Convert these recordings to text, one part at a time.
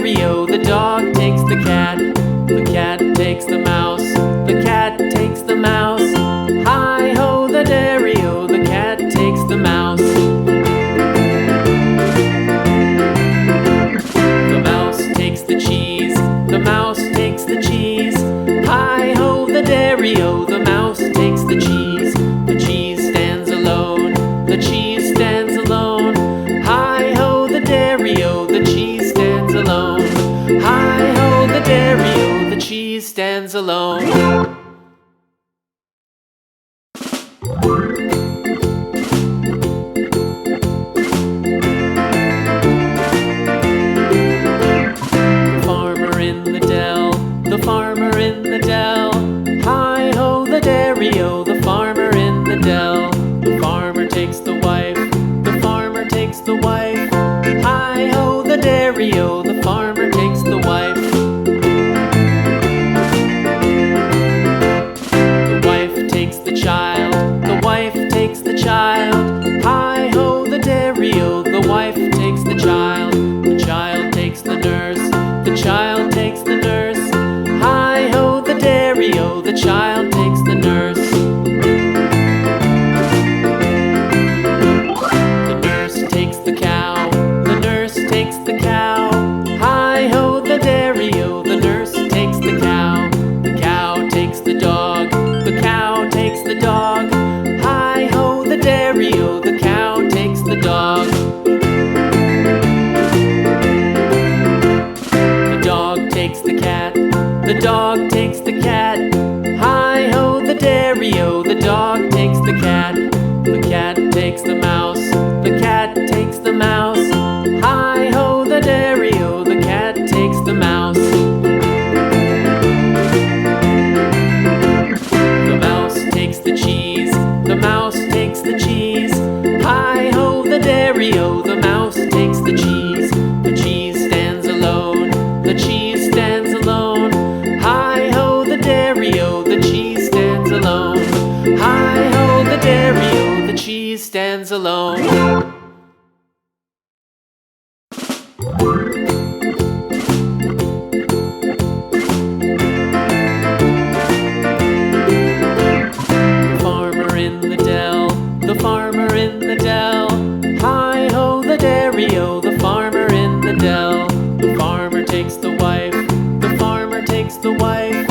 dairy-o, the dog takes the cat. The cat takes the mouse. The cat takes the mouse. Hi-ho, the dairy-o, the cat takes the mouse. The mouse takes the cheese. The mouse takes the cheese. Hi-ho, the dairy-o, the mouse takes the cheese. The cheese stands alone. The cheese stands alone. Hi-ho, the dairy-o, the cheese stands alone. Hi-ho, the dairy-o, the cheese stands alone. The farmer in the dell. Hi-ho, the dairy-o, the farmer in the dell. The farmer takes the wife. The farmer takes the wife. Hi-ho, the dairy-o, the farmer takes the wife. The wife takes the child. The wife takes the child. Hi-ho, the dairy-o, the wife takes the child. The child takes the nurse. The child takes the nurse. Hi-ho, the dairy-o, the child takes the nurse. The nurse takes the cow. The nurse takes the cow. Hi-ho, the dairy-o, the nurse takes the cow. The cow takes the dog. The cow takes the dog. Hi-ho, the dairy-o, the cow takes the dog. The dog takes the cat. The dog takes the cat. Hi-ho, the dairy-o, the dog takes the cat. The cat takes the mouse. The cat takes the mouse. Hi-ho, the dairy-o, the cat takes the mouse. The mouse takes the cheese. The mouse takes the cheese. Hi-ho, the dairy-o, the mouse takes the cheese. The cheese stands alone. The cheese stands alone. Hi-ho, the dairy-o, the cheese stands alone. Hi-ho, the dairy-o, the cheese stands alone. The farmer in the dell. The farmer in the dell. Hi-ho, the dairy-o, the farmer in the dell. The farmer takes the wife. The farmer takes the wife.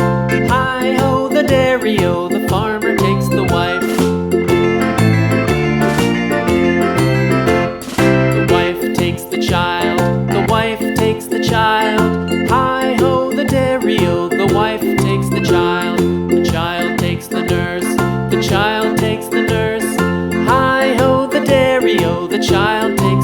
Hi-ho, the dairy-o, the farmer takes the wife. The wife takes the child. The wife takes the child. Hi-ho, the dairy-o, the wife takes the child. The child takes the nurse. The child takes the nurse. Hi-ho, the dairy-o, the child takes